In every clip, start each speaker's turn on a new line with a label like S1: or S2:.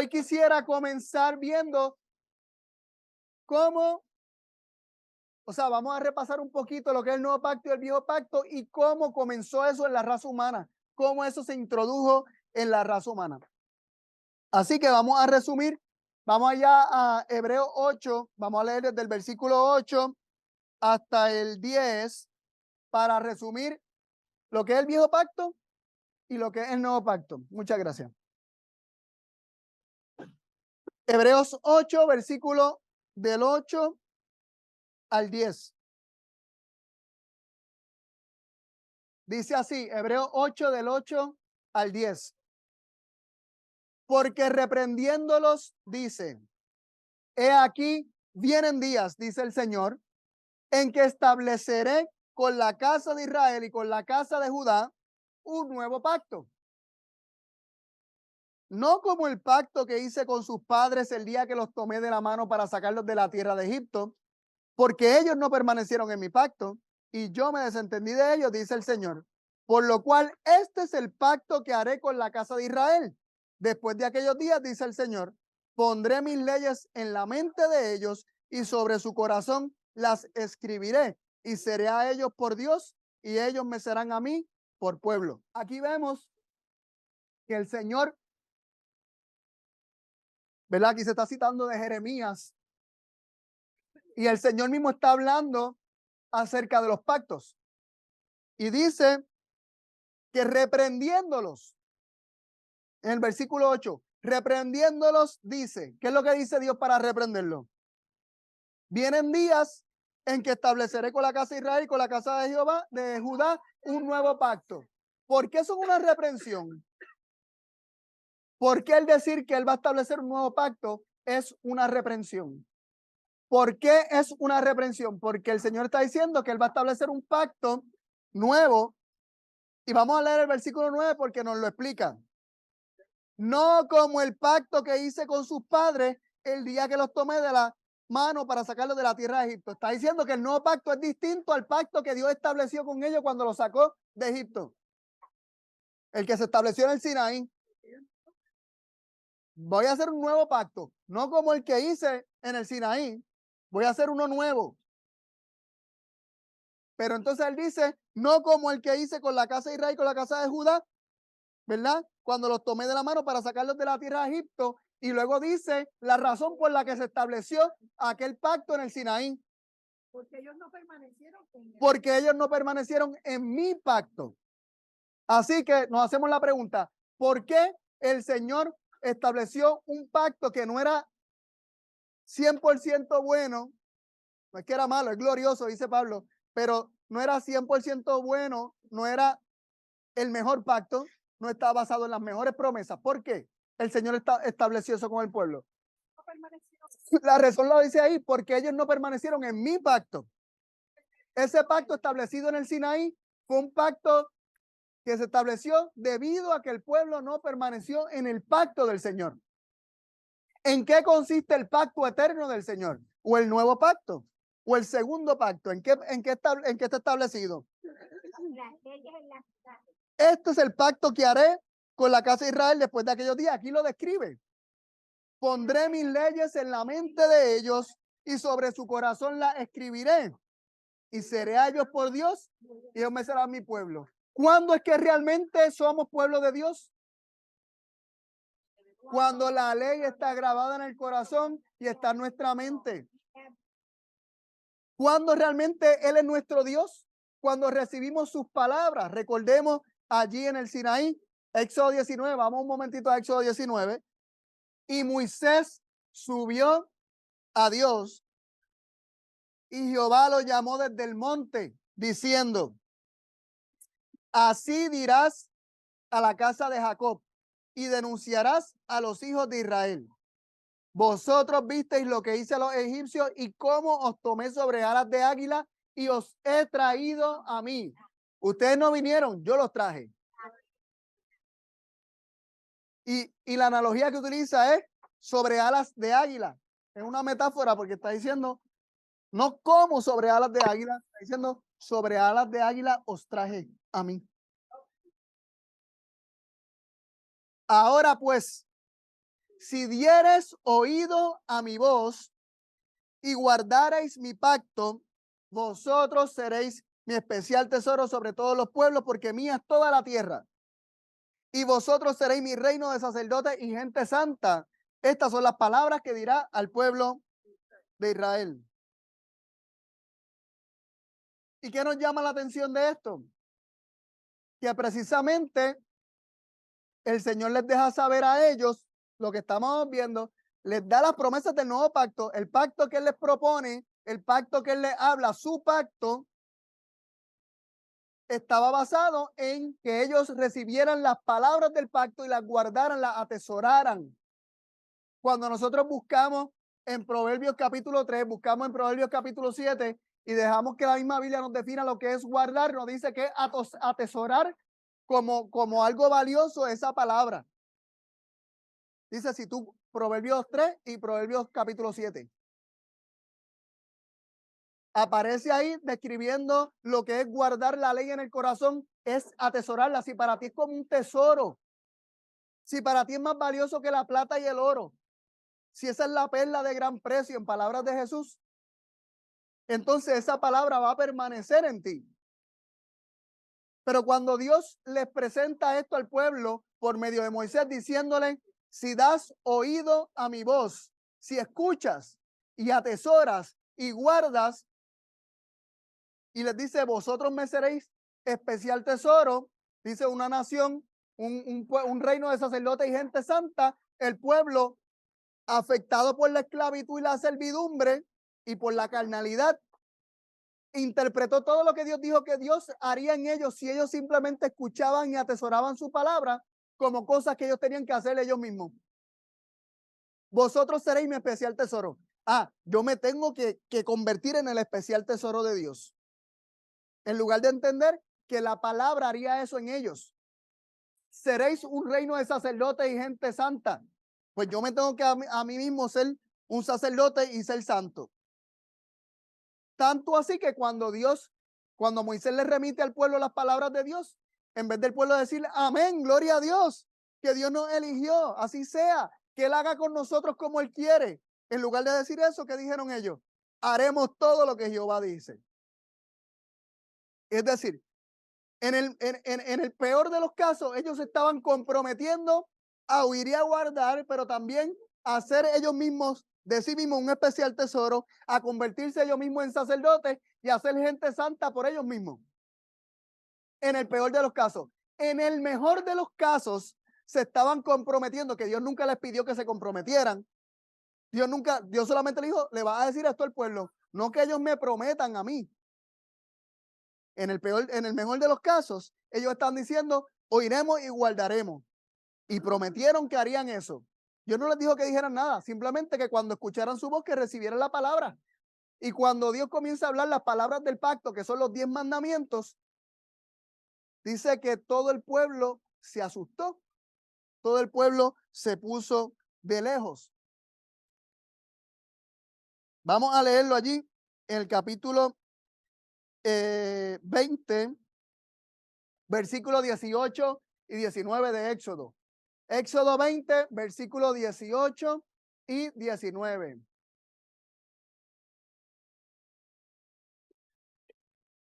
S1: hoy quisiera comenzar viendo cómo, o sea, vamos a repasar un poquito lo que es el nuevo pacto y el viejo pacto y cómo comenzó eso en la raza humana, cómo eso se introdujo en la raza humana. Así que vamos a resumir, vamos allá a Hebreos 8, vamos a leer desde el versículo 8 hasta el 10 para resumir lo que es el viejo pacto y lo que es el nuevo pacto. Muchas gracias. Hebreos 8, versículo del 8 al 10. Dice así, Hebreos 8 del 8 al 10. Porque reprendiéndolos dice, he aquí, vienen días, dice el Señor, en que estableceré con la casa de Israel y con la casa de Judá un nuevo pacto. No como el pacto que hice con sus padres el día que los tomé de la mano para sacarlos de la tierra de Egipto, porque ellos no permanecieron en mi pacto y yo me desentendí de ellos, dice el Señor. Por lo cual, este es el pacto que haré con la casa de Israel. Después de aquellos días, dice el Señor, pondré mis leyes en la mente de ellos y sobre su corazón las escribiré y seré a ellos por Dios y ellos me serán a mí por pueblo. Aquí vemos que el Señor, ¿verdad? Aquí se está citando de Jeremías y el Señor mismo está hablando acerca de los pactos y dice que reprendiéndolos, en el versículo 8, reprendiéndolos dice, ¿qué es lo que dice Dios para reprenderlo? Vienen días en que estableceré con la casa de Israel y con la casa de Jehová, de Judá, un nuevo pacto. ¿Por qué eso es una reprensión? ¿Por qué el decir que él va a establecer un nuevo pacto es una reprensión? ¿Por qué es una reprensión? Porque el Señor está diciendo que él va a establecer un pacto nuevo y vamos a leer el versículo 9 porque nos lo explica. No como el pacto que hice con sus padres el día que los tomé de la mano para sacarlos de la tierra de Egipto. Está diciendo que el nuevo pacto es distinto al pacto que Dios estableció con ellos cuando los sacó de Egipto. El que se estableció en el Sinaí. Voy a hacer un nuevo pacto, no como el que hice en el Sinaí. Voy a hacer uno nuevo. Pero entonces él dice, no como el que hice con la casa de Israel y con la casa de Judá, ¿verdad? Cuando los tomé de la mano para sacarlos de la tierra de Egipto. Y luego dice la razón por la que se estableció aquel pacto en el Sinaí. Porque ellos no permanecieron en mi pacto. Así que nos hacemos la pregunta, ¿por qué el Señor estableció un pacto que no era 100% bueno? No es que era malo, es glorioso, dice Pablo, pero no era 100% bueno, no era el mejor pacto, no estaba basado en las mejores promesas. ¿Por qué el Señor estableció eso con el pueblo? La razón lo dice ahí, porque ellos no permanecieron en mi pacto. Ese pacto establecido en el Sinaí fue un pacto que se estableció debido a que el pueblo no permaneció en el pacto del Señor. ¿En qué consiste el pacto eterno del Señor? ¿O el nuevo pacto? ¿O el segundo pacto? ¿En qué está establecido? Este es el pacto que haré con la casa de Israel después de aquellos días. Aquí lo describe. Pondré mis leyes en la mente de ellos y sobre su corazón las escribiré. Y seré a ellos por Dios y ellos me serán mi pueblo. ¿Cuándo es que realmente somos pueblo de Dios? Cuando la ley está grabada en el corazón y está en nuestra mente. ¿Cuándo realmente Él es nuestro Dios? Cuando recibimos sus palabras. Recordemos allí en el Sinaí, Éxodo 19, vamos un momentito a Éxodo 19. Y Moisés subió a Dios y Jehová lo llamó desde el monte diciendo, así dirás a la casa de Jacob y denunciarás a los hijos de Israel. Vosotros visteis lo que hice a los egipcios y cómo os tomé sobre alas de águila y os he traído a mí. Ustedes no vinieron, yo los traje. Y la analogía que utiliza es sobre alas de águila. Es una metáfora porque está diciendo, no como sobre alas de águila, está diciendo, sobre alas de águila os traje a mí. Ahora pues, si diereis oído a mi voz y guardareis mi pacto, vosotros seréis mi especial tesoro sobre todos los pueblos, porque mía es toda la tierra. Y vosotros seréis mi reino de sacerdotes y gente santa. Estas son las palabras que dirá al pueblo de Israel. ¿Y qué nos llama la atención de esto? Que precisamente el Señor les deja saber a ellos lo que estamos viendo, les da las promesas del nuevo pacto, el pacto que Él les propone, el pacto que Él les habla, su pacto, estaba basado en que ellos recibieran las palabras del pacto y las guardaran, las atesoraran. Cuando nosotros buscamos en Proverbios capítulo 3, buscamos en Proverbios capítulo 7 y dejamos que la misma Biblia nos defina lo que es guardar, nos dice que es atesorar como algo valioso esa palabra. Dice si tú, Proverbios 3 y Proverbios capítulo 7. Aparece ahí describiendo lo que es guardar la ley en el corazón, es atesorarla. Si para ti es como un tesoro, si para ti es más valioso que la plata y el oro, si esa es la perla de gran precio en palabras de Jesús, entonces esa palabra va a permanecer en ti. Pero cuando Dios les presenta esto al pueblo por medio de Moisés diciéndole, si das oído a mi voz, si escuchas y atesoras y guardas, y les dice, vosotros me seréis especial tesoro, dice una nación, un reino de sacerdotes y gente santa, el pueblo afectado por la esclavitud y la servidumbre y por la carnalidad, interpretó todo lo que Dios dijo que Dios haría en ellos si ellos simplemente escuchaban y atesoraban su palabra como cosas que ellos tenían que hacer ellos mismos. Vosotros seréis mi especial tesoro. Yo me tengo que convertir en el especial tesoro de Dios. En lugar de entender que la palabra haría eso en ellos. Seréis un reino de sacerdotes y gente santa. Pues yo me tengo que a mí mismo ser un sacerdote y ser santo. Tanto así que cuando Moisés le remite al pueblo las palabras de Dios, en vez del pueblo decir amén, gloria a Dios, que Dios nos eligió, así sea, que Él haga con nosotros como Él quiere. En lugar de decir eso, ¿qué dijeron ellos? Haremos todo lo que Jehová dice. Es decir, en el peor de los casos, ellos estaban comprometiendo a huir y a guardar, pero también a hacer ellos mismos, de sí mismos, un especial tesoro, a convertirse ellos mismos en sacerdotes y a ser gente santa por ellos mismos. En el peor de los casos. En el mejor de los casos, se estaban comprometiendo, que Dios nunca les pidió que se comprometieran. Dios solamente le dijo, le va a decir esto al pueblo, no que ellos me prometan a mí. En el mejor de los casos, ellos están diciendo, oiremos y guardaremos. Y prometieron que harían eso. Dios no les dijo que dijeran nada, simplemente que cuando escucharan su voz, que recibieran la palabra. Y cuando Dios comienza a hablar las palabras del pacto, que son los 10 mandamientos, dice que todo el pueblo se asustó. Todo el pueblo se puso de lejos. Vamos a leerlo allí en el capítulo 20, versículos 18 y 19 de Éxodo. Éxodo 20, versículos 18 y 19.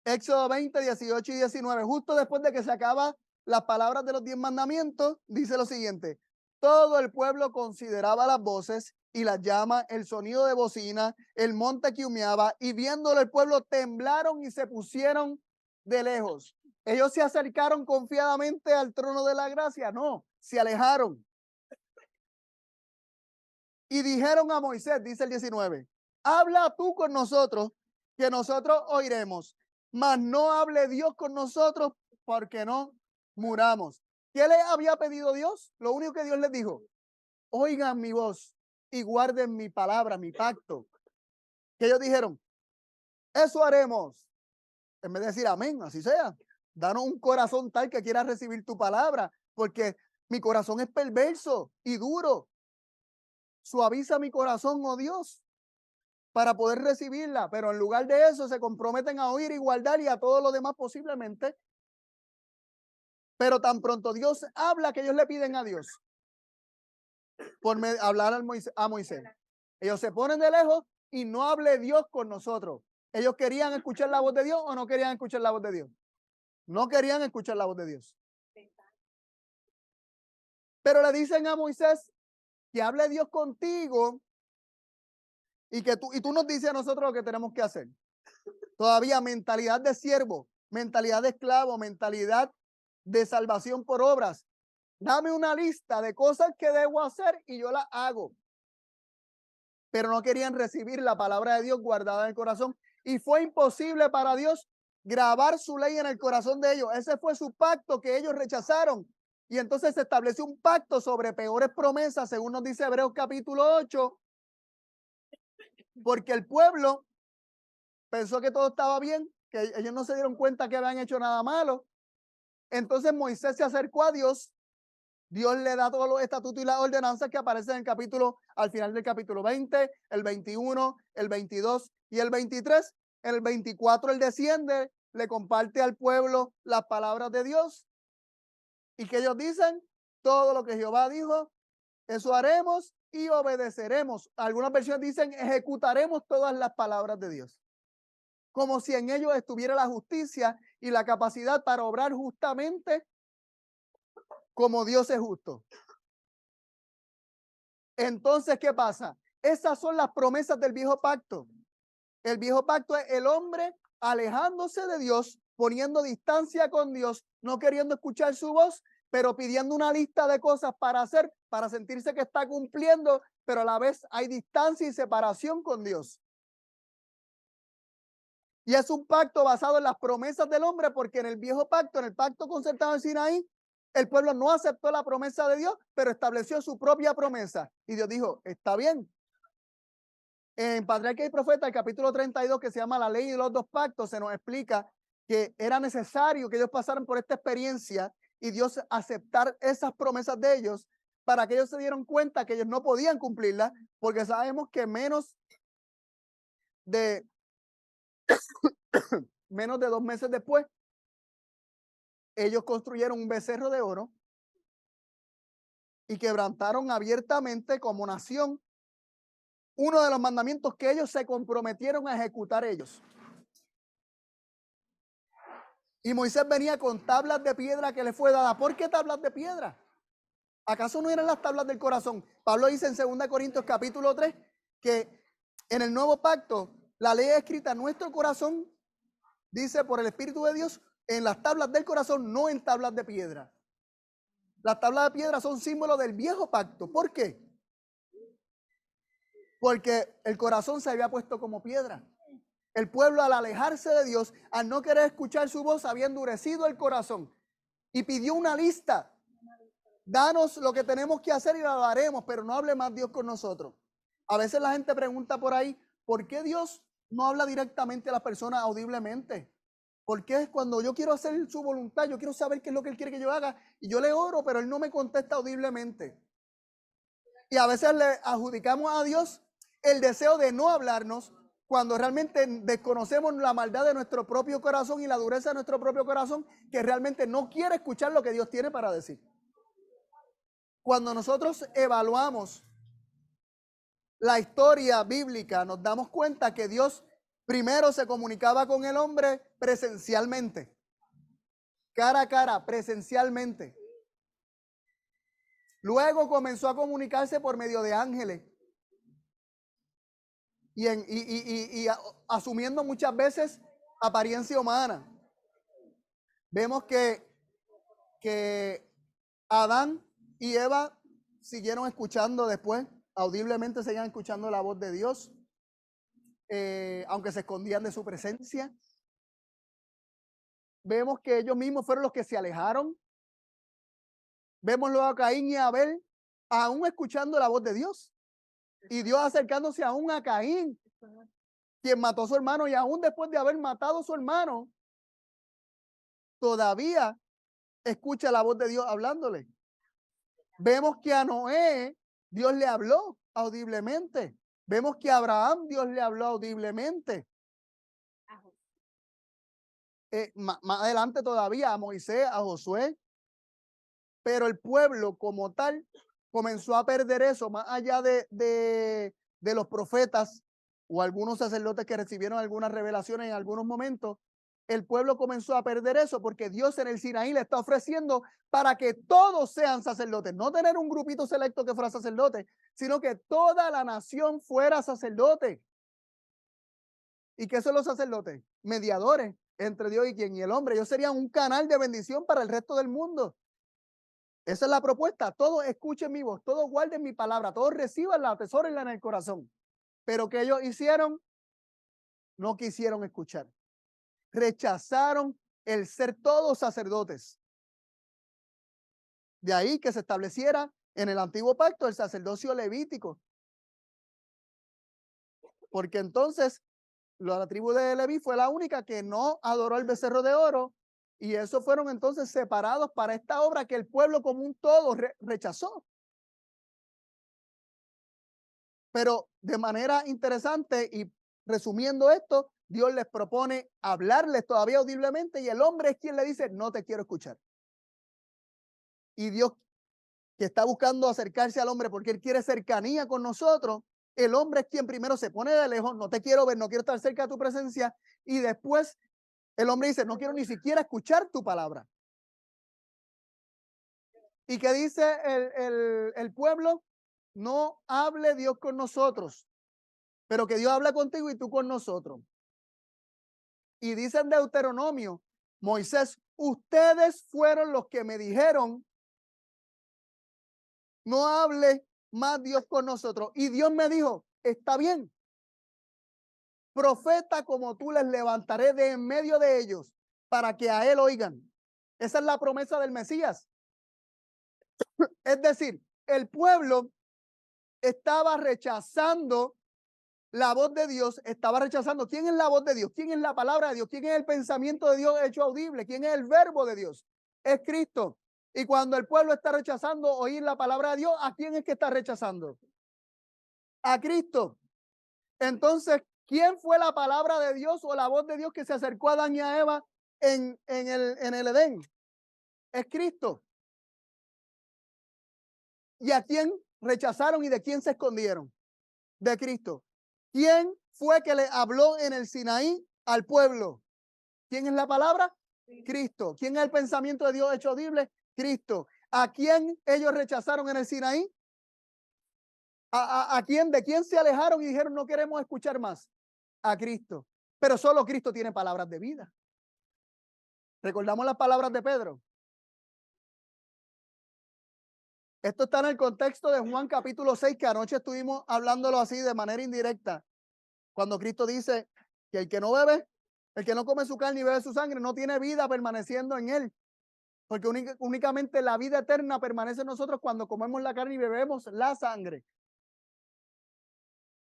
S1: Éxodo 20, 18 y 19. Justo después de que se acaba las palabras de los 10 mandamientos, dice lo siguiente. Todo el pueblo consideraba las voces y las llamas, el sonido de bocina, el monte que humeaba, y viéndolo el pueblo temblaron y se pusieron de lejos. Ellos se acercaron confiadamente al trono de la gracia. No, se alejaron. Y dijeron a Moisés, dice el 19, habla tú con nosotros, que nosotros oiremos, mas no hable Dios con nosotros, porque no muramos. ¿Qué le había pedido Dios? Lo único que Dios les dijo, oigan mi voz y guarden mi palabra, mi pacto. Que ellos dijeron, eso haremos. En vez de decir amén, así sea. Danos un corazón tal que quiera recibir tu palabra, porque mi corazón es perverso y duro. Suaviza mi corazón, oh Dios, para poder recibirla, pero en lugar de eso se comprometen a oír y guardar y a todo lo demás posiblemente. Pero tan pronto Dios habla que ellos le piden a Dios. hablar a Moisés. Ellos se ponen de lejos y no hable Dios con nosotros. Ellos querían escuchar la voz de Dios o no querían escuchar la voz de Dios. No querían escuchar la voz de Dios. Pero le dicen a Moisés que hable Dios contigo y tú nos dices a nosotros lo que tenemos que hacer. Todavía mentalidad de siervo, mentalidad de esclavo, mentalidad de salvación por obras. Dame una lista de cosas que debo hacer y yo las hago. Pero no querían recibir la palabra de Dios guardada en el corazón. Y fue imposible para Dios grabar su ley en el corazón de ellos. Ese fue su pacto que ellos rechazaron. Y entonces se estableció un pacto sobre peores promesas, según nos dice Hebreos capítulo 8, porque el pueblo pensó que todo estaba bien, que ellos no se dieron cuenta que habían hecho nada malo. Entonces Moisés se acercó a Dios. Dios le da todos los estatutos y las ordenanzas que aparecen en el capítulo, al final del capítulo 20, el 21, el 22 y el 23. En el 24 él desciende, le comparte al pueblo las palabras de Dios. ¿Y que ellos dicen? Todo lo que Jehová dijo, eso haremos y obedeceremos. Algunas versiones dicen, ejecutaremos todas las palabras de Dios. Como si en ellos estuviera la justicia y la capacidad para obrar justamente como Dios es justo. Entonces, ¿qué pasa? Esas son las promesas del viejo pacto. El viejo pacto es el hombre alejándose de Dios, poniendo distancia con Dios, no queriendo escuchar su voz, pero pidiendo una lista de cosas para hacer, para sentirse que está cumpliendo, pero a la vez hay distancia y separación con Dios. Y es un pacto basado en las promesas del hombre, porque en el viejo pacto, en el pacto concertado en Sinaí, el pueblo no aceptó la promesa de Dios, pero estableció su propia promesa. Y Dios dijo, está bien. En Patriarca y Profeta, el capítulo 32, que se llama La Ley y los dos pactos, se nos explica que era necesario que ellos pasaran por esta experiencia y Dios aceptar esas promesas de ellos para que ellos se dieran cuenta que ellos no podían cumplirlas, porque sabemos que menos de 2 meses después, ellos construyeron un becerro de oro y quebrantaron abiertamente como nación uno de los mandamientos que ellos se comprometieron a ejecutar ellos. Y Moisés venía con tablas de piedra que le fue dada. ¿Por qué tablas de piedra? ¿Acaso no eran las tablas del corazón? Pablo dice en 2 Corintios capítulo 3 que en el nuevo pacto la ley es escrita en nuestro corazón, dice por el Espíritu de Dios, en las tablas del corazón, no en tablas de piedra. Las tablas de piedra son símbolos del viejo pacto. ¿Por qué? Porque el corazón se había puesto como piedra. El pueblo, al alejarse de Dios, al no querer escuchar su voz, había endurecido el corazón y pidió una lista. Danos lo que tenemos que hacer y lo haremos, pero no hable más Dios con nosotros. A veces la gente pregunta por ahí, ¿por qué Dios no habla directamente a las personas audiblemente? Porque cuando yo quiero hacer su voluntad, yo quiero saber qué es lo que Él quiere que yo haga, y yo le oro, pero Él no me contesta audiblemente. Y a veces le adjudicamos a Dios el deseo de no hablarnos cuando realmente desconocemos la maldad de nuestro propio corazón y la dureza de nuestro propio corazón, que realmente no quiere escuchar lo que Dios tiene para decir. Cuando nosotros evaluamos la historia bíblica, nos damos cuenta que Dios primero se comunicaba con el hombre presencialmente, cara a cara, presencialmente. Luego comenzó a comunicarse por medio de ángeles y asumiendo muchas veces apariencia humana. Vemos que Adán y Eva siguieron escuchando después, audiblemente seguían escuchando la voz de Dios, aunque se escondían de su presencia. Vemos que ellos mismos fueron los que se alejaron. Vemos luego a Caín y a Abel aún escuchando la voz de Dios. Y Dios acercándose aún a Caín, quien mató a su hermano, y aún después de haber matado a su hermano, todavía escucha la voz de Dios hablándole. Vemos que a Noé Dios le habló audiblemente. Vemos que a Abraham Dios le habló audiblemente. Más adelante todavía a Moisés, a Josué. Pero el pueblo como tal comenzó a perder eso, más allá de los profetas o algunos sacerdotes que recibieron algunas revelaciones en algunos momentos, el pueblo comenzó a perder eso porque Dios en el Sinaí le está ofreciendo para que todos sean sacerdotes, no tener un grupito selecto que fuera sacerdote, sino que toda la nación fuera sacerdote. ¿Y qué son los sacerdotes? Mediadores entre Dios y quien y el hombre. Ellos serían un canal de bendición para el resto del mundo. Esa es la propuesta. Todos escuchen mi voz, todos guarden mi palabra, todos reciban la, atesórenla en el corazón. Pero que ellos hicieron, no quisieron escuchar. Rechazaron el ser todos sacerdotes. De ahí que se estableciera en el antiguo pacto el sacerdocio levítico. Porque entonces la tribu de Leví fue la única que no adoró el becerro de oro, y esos fueron entonces separados para esta obra que el pueblo como un todo rechazó. Pero de manera interesante y resumiendo esto, Dios les propone hablarles todavía audiblemente y el hombre es quien le dice, no te quiero escuchar. Y Dios, que está buscando acercarse al hombre porque él quiere cercanía con nosotros, el hombre es quien primero se pone de lejos, no te quiero ver, no quiero estar cerca de tu presencia, y después el hombre dice, no quiero ni siquiera escuchar tu palabra. ¿Y qué dice el pueblo? No hable Dios con nosotros, pero que Dios habla contigo y tú con nosotros. Y dice en Deuteronomio, Moisés, ustedes fueron los que me dijeron, no hable más Dios con nosotros. Y Dios me dijo, está bien, profeta como tú les levantaré de en medio de ellos para que a él oigan. Esa es la promesa del Mesías. Es decir, el pueblo estaba rechazando la voz de Dios, estaba rechazando. ¿Quién es la voz de Dios? ¿Quién es la palabra de Dios? ¿Quién es el pensamiento de Dios hecho audible? ¿Quién es el verbo de Dios? Es Cristo. Y cuando el pueblo está rechazando oír la palabra de Dios, ¿a quién es que está rechazando? A Cristo. Entonces, ¿quién fue la palabra de Dios o la voz de Dios que se acercó a Adán y a Eva en el Edén? Es Cristo. ¿Y a quién rechazaron y de quién se escondieron? De Cristo. ¿Quién fue que le habló en el Sinaí al pueblo? ¿Quién es la palabra? Cristo. ¿Quién es el pensamiento de Dios hecho audible? Cristo. ¿A quién ellos rechazaron en el Sinaí? ¿A quién? ¿De quién se alejaron y dijeron no queremos escuchar más? A Cristo. Pero solo Cristo tiene palabras de vida. ¿Recordamos las palabras de Pedro? Esto está en el contexto de Juan capítulo 6, que anoche estuvimos hablándolo así de manera indirecta. Cuando Cristo dice que el que no bebe, el que no come su carne y bebe su sangre, no tiene vida permaneciendo en él. Porque únicamente la vida eterna permanece en nosotros cuando comemos la carne y bebemos la sangre.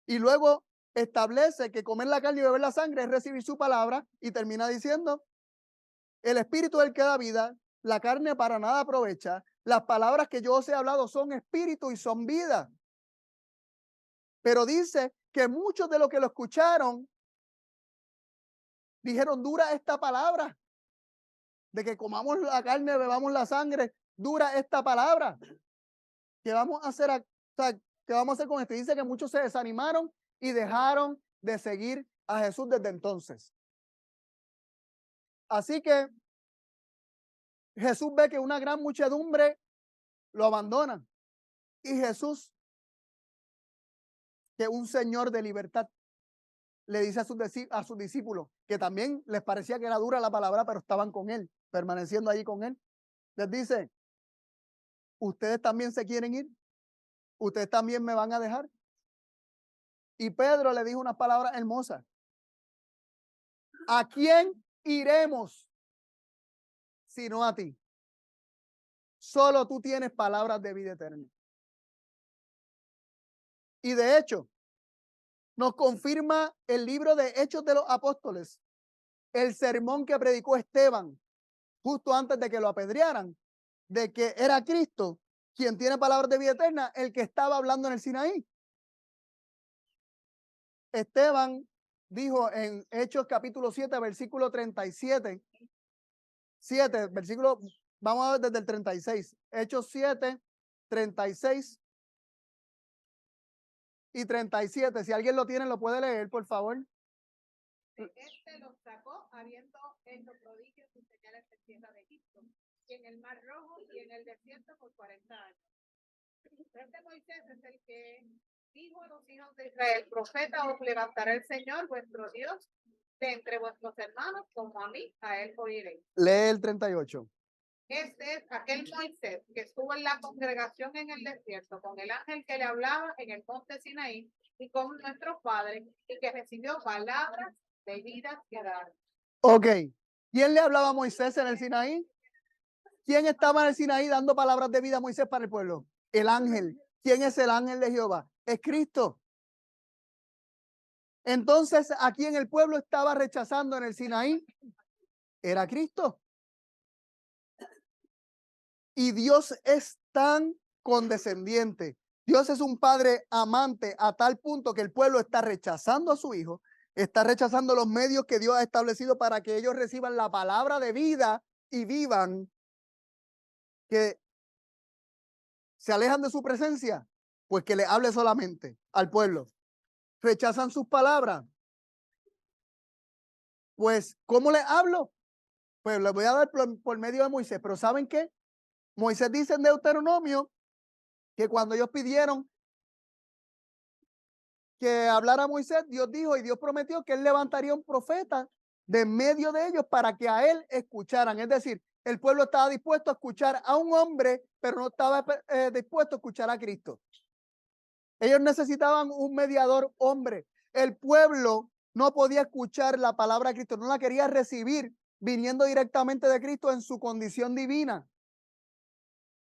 S1: Y luego establece que comer la carne y beber la sangre es recibir su palabra y termina diciendo, el espíritu es el que da vida, la carne para nada aprovecha, las palabras que yo os he hablado son espíritu y son vida. Pero dice que muchos de los que lo escucharon dijeron, dura esta palabra, de que comamos la carne, bebamos la sangre, dura esta palabra. ¿Qué vamos a hacer? O sea, ¿qué vamos a hacer con esto? Y dice que muchos se desanimaron y dejaron de seguir a Jesús desde entonces. Así que Jesús ve que una gran muchedumbre lo abandona. Y Jesús, que un Señor de libertad, le dice a sus discípulos, que también les parecía que era dura la palabra, pero estaban con él, permaneciendo allí con él. Les dice, ¿ustedes también se quieren ir? ¿Ustedes también me van a dejar? Y Pedro le dijo unas palabras hermosas. ¿A quién iremos sino a ti? Solo tú tienes palabras de vida eterna. Y de hecho, nos confirma el libro de Hechos de los Apóstoles, el sermón que predicó Esteban justo antes de que lo apedrearan, de que era Cristo quien tiene palabras de vida eterna, el que estaba hablando en el Sinaí. Esteban dijo en Hechos capítulo 7, versículo 37, 7, versículo, vamos a ver desde el 36, Hechos 7, 36 y 37. Si alguien lo tiene, lo puede leer, por favor.
S2: Este los sacó habiendo hecho prodigios y señales en tierra de Egipto, y en el Mar Rojo y en el desierto por 40 años. Este Moisés es el que dijo a los hijos de Israel: profeta os levantará el Señor vuestro Dios de entre vuestros hermanos, como a mí, a él oiréis.
S1: Lee el 38.
S2: Este es aquel Moisés que estuvo en la congregación en el desierto con el ángel que le hablaba en el monte Sinaí y con nuestros padres, y que recibió palabras de vida que dar.
S1: Ok. ¿Quién le hablaba a Moisés en el Sinaí? ¿Quién estaba en el Sinaí dando palabras de vida a Moisés para el pueblo? El ángel. ¿Quién es el ángel de Jehová? Es Cristo. Entonces, ¿a quién el pueblo estaba rechazando en el Sinaí? Era Cristo. Y Dios es tan condescendiente. Dios es un padre amante a tal punto que el pueblo está rechazando a su hijo, está rechazando los medios que Dios ha establecido para que ellos reciban la palabra de vida y vivan, que se alejan de su presencia, pues que le hable solamente al pueblo. Rechazan sus palabras. Pues, ¿cómo le hablo? Pues les voy a dar por medio de Moisés. Pero ¿saben qué? Moisés dice en Deuteronomio que cuando ellos pidieron que hablara Moisés, Dios dijo y Dios prometió que él levantaría un profeta de en medio de ellos para que a él escucharan. Es decir, el pueblo estaba dispuesto a escuchar a un hombre, pero no estaba dispuesto a escuchar a Cristo. Ellos necesitaban un mediador hombre. El pueblo no podía escuchar la palabra de Cristo, no la quería recibir viniendo directamente de Cristo en su condición divina.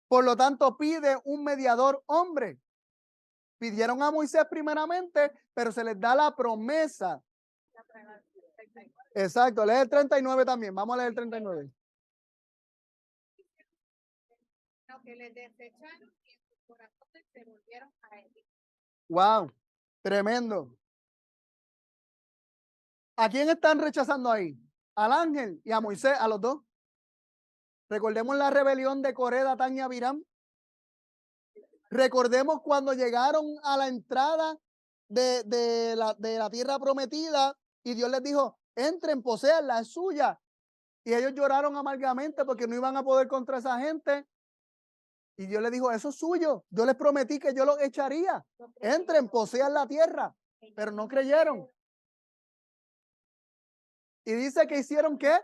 S1: Por lo tanto, pide un mediador hombre. Pidieron a Moisés primeramente, pero se les da la promesa. Exacto, lee el 39 también. Vamos a leer el 39.
S2: Lo que les desecharon y en sus corazones se volvieron a él.
S1: Wow, tremendo. ¿A quién están rechazando ahí? Al ángel y a Moisés, a los dos. Recordemos la rebelión de Coré, Datán y Abiram. Recordemos cuando llegaron a la entrada de la tierra prometida y Dios les dijo, entren, poseanla, es suya. Y ellos lloraron amargamente porque no iban a poder contra esa gente. Y Dios les dijo, eso es suyo. Yo les prometí que yo los echaría. Entren, posean la tierra. Pero no creyeron. Y dice que hicieron ¿qué?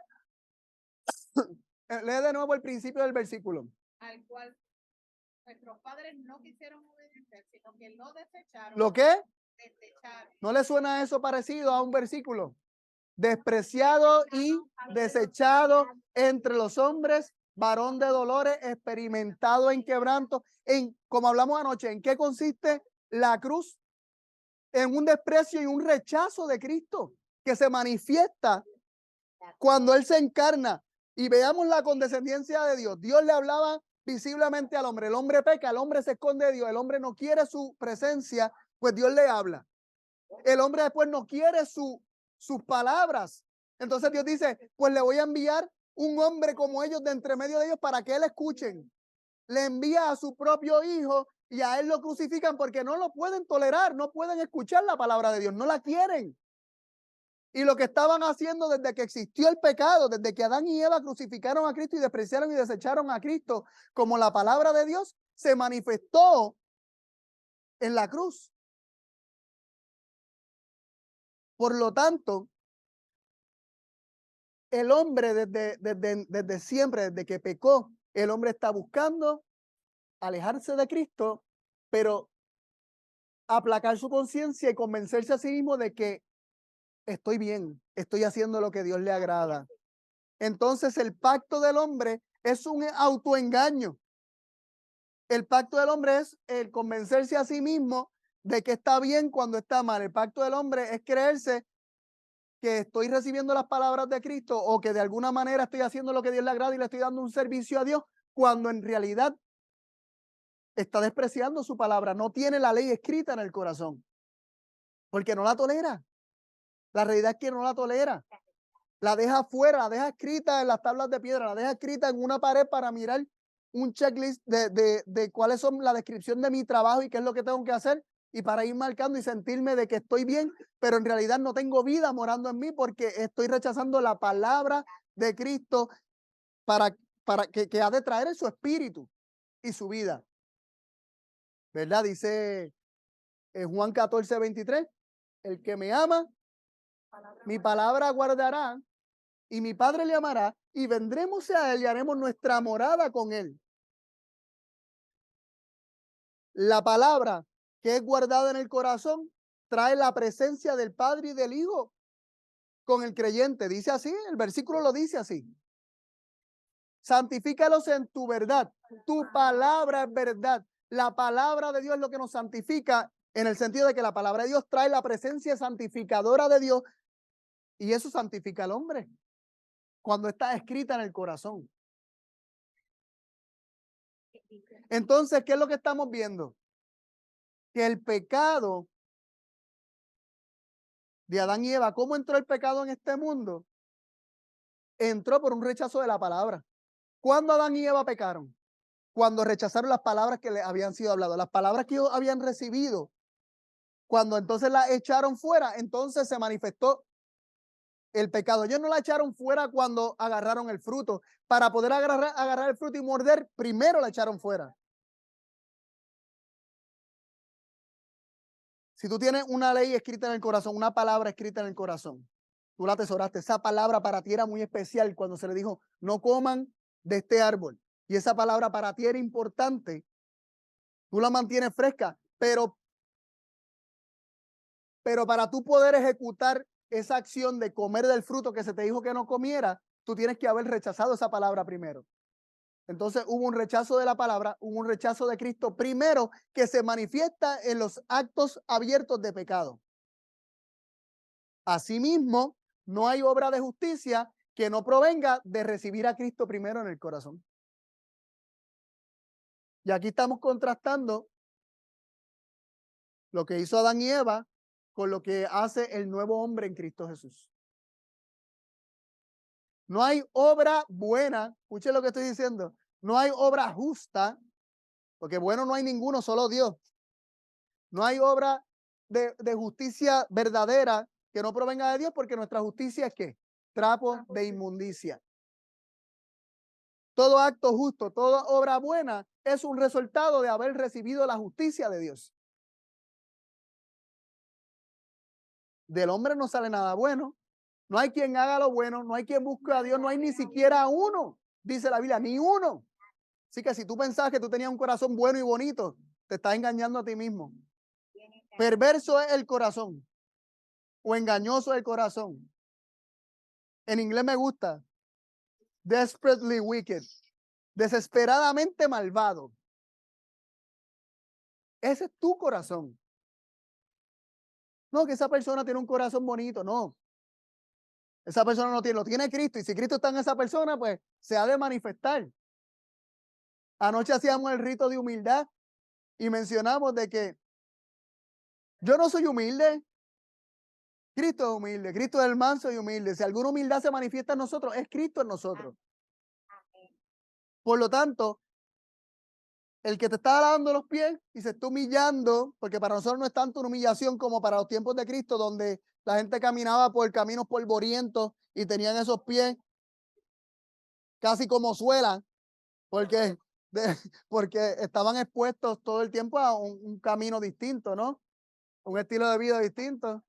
S1: Lee de nuevo el principio del versículo.
S2: Al cual nuestros padres no quisieron obedecer, sino que lo desecharon.
S1: ¿Lo qué?
S2: Desecharon.
S1: ¿No le suena eso parecido a un versículo? Despreciado y desechado entre los hombres, varón de dolores, experimentado en quebranto. Como hablamos anoche, ¿en qué consiste la cruz? En un desprecio y un rechazo de Cristo que se manifiesta cuando Él se encarna. Y veamos la condescendencia de Dios. Dios le hablaba visiblemente al hombre. El hombre peca, el hombre se esconde de Dios. El hombre no quiere su presencia, pues Dios le habla. El hombre después no quiere sus palabras. Entonces Dios dice, pues le voy a enviar un hombre como ellos de entre medio de ellos para que él escuchen. Le envía a su propio hijo y a él lo crucifican porque no lo pueden tolerar, no pueden escuchar la palabra de Dios, no la quieren. Y lo que estaban haciendo desde que existió el pecado, desde que Adán y Eva crucificaron a Cristo y despreciaron y desecharon a Cristo, como la palabra de Dios se manifestó en la cruz. Por lo tanto, el hombre desde siempre, desde que pecó, el hombre está buscando alejarse de Cristo, pero aplacar su conciencia y convencerse a sí mismo de que estoy bien, estoy haciendo lo que Dios le agrada. Entonces el pacto del hombre es un autoengaño. El pacto del hombre es el convencerse a sí mismo de que está bien cuando está mal. El pacto del hombre es creerse que estoy recibiendo las palabras de Cristo o que de alguna manera estoy haciendo lo que Dios le agrada y le estoy dando un servicio a Dios, cuando en realidad está despreciando su palabra, no tiene la ley escrita en el corazón, porque no la tolera. La realidad es que no la tolera. La deja afuera, la deja escrita en las tablas de piedra, la deja escrita en una pared para mirar un checklist de cuáles son la descripción de mi trabajo y qué es lo que tengo que hacer, y para ir marcando y sentirme de que estoy bien, pero en realidad no tengo vida morando en mí porque estoy rechazando la palabra de Cristo para que ha de traer en su espíritu y su vida. ¿Verdad? Dice en Juan 14:23, el que me ama, mi palabra guardará, y mi Padre le amará, y vendremos a él y haremos nuestra morada con él. La palabra que es guardada en el corazón trae la presencia del Padre y del Hijo con el creyente. Dice así, el versículo lo dice así. Santifícalos en tu verdad. Tu palabra es verdad. La palabra de Dios es lo que nos santifica, en el sentido de que la palabra de Dios trae la presencia santificadora de Dios, y eso santifica al hombre cuando está escrita en el corazón. Entonces, ¿qué es lo que estamos viendo? Que el pecado de Adán y Eva, ¿cómo entró el pecado en este mundo? Entró por un rechazo de la palabra. ¿Cuándo Adán y Eva pecaron? Cuando rechazaron las palabras que le habían sido habladas, las palabras que ellos habían recibido. Cuando entonces las echaron fuera, entonces se manifestó el pecado. Ellos no la echaron fuera cuando agarraron el fruto. Para poder agarrar el fruto y morder, primero la echaron fuera. Si tú tienes una ley escrita en el corazón, una palabra escrita en el corazón, tú la atesoraste. Esa palabra para ti era muy especial cuando se le dijo, no coman de este árbol. Y esa palabra para ti era importante. Tú la mantienes fresca, pero para tú poder ejecutar esa acción de comer del fruto que se te dijo que no comiera, tú tienes que haber rechazado esa palabra primero. Entonces hubo un rechazo de la palabra, hubo un rechazo de Cristo primero, que se manifiesta en los actos abiertos de pecado. Asimismo, no hay obra de justicia que no provenga de recibir a Cristo primero en el corazón. Y aquí estamos contrastando lo que hizo Adán y Eva con lo que hace el nuevo hombre en Cristo Jesús. No hay obra buena, escuchen lo que estoy diciendo, no hay obra justa, porque bueno no hay ninguno, solo Dios. No hay obra de justicia verdadera que no provenga de Dios, porque nuestra justicia es ¿qué? Trapo de inmundicia. Todo acto justo, toda obra buena es un resultado de haber recibido la justicia de Dios. Del hombre no sale nada bueno. No hay quien haga lo bueno, no hay quien busque a Dios, no hay ni siquiera uno, dice la Biblia, ni uno. Así que si tú pensabas que tú tenías un corazón bueno y bonito, te estás engañando a ti mismo. Perverso es el corazón, o engañoso es el corazón. En inglés me gusta. Desperately wicked. Desesperadamente malvado. Ese es tu corazón. No, que esa persona tiene un corazón bonito, no. Esa persona no tiene, lo tiene Cristo, y si Cristo está en esa persona, pues se ha de manifestar. Anoche hacíamos el rito de humildad y mencionamos de que yo no soy humilde, Cristo es humilde, Cristo es el manso y humilde. Si alguna humildad se manifiesta en nosotros, es Cristo en nosotros. Por lo tanto, el que te está lavando los pies y se está humillando, porque para nosotros no es tanto una humillación como para los tiempos de Cristo, donde la gente caminaba por caminos polvorientos y tenían esos pies casi como suela, porque, porque estaban expuestos todo el tiempo a un camino distinto, ¿no? Un estilo de vida distinto,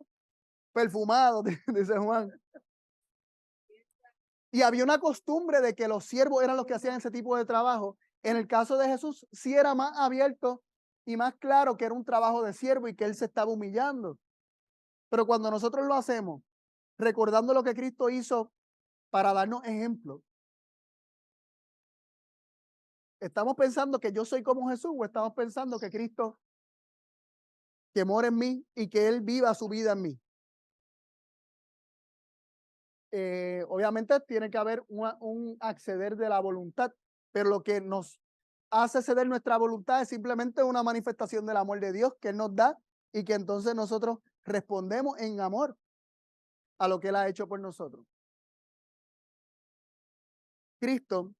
S1: perfumado, dice Juan. Y había una costumbre de que los siervos eran los que hacían ese tipo de trabajo. En el caso de Jesús, sí era más abierto y más claro que era un trabajo de siervo y que él se estaba humillando. Pero cuando nosotros lo hacemos, recordando lo que Cristo hizo para darnos ejemplo, ¿estamos pensando que yo soy como Jesús o estamos pensando que Cristo, que mora en mí y que Él viva su vida en mí? Obviamente tiene que haber un acceder de la voluntad, pero lo que nos hace ceder nuestra voluntad es simplemente una manifestación del amor de Dios que Él nos da, y que entonces nosotros respondemos en amor a lo que Él ha hecho por nosotros. Cristo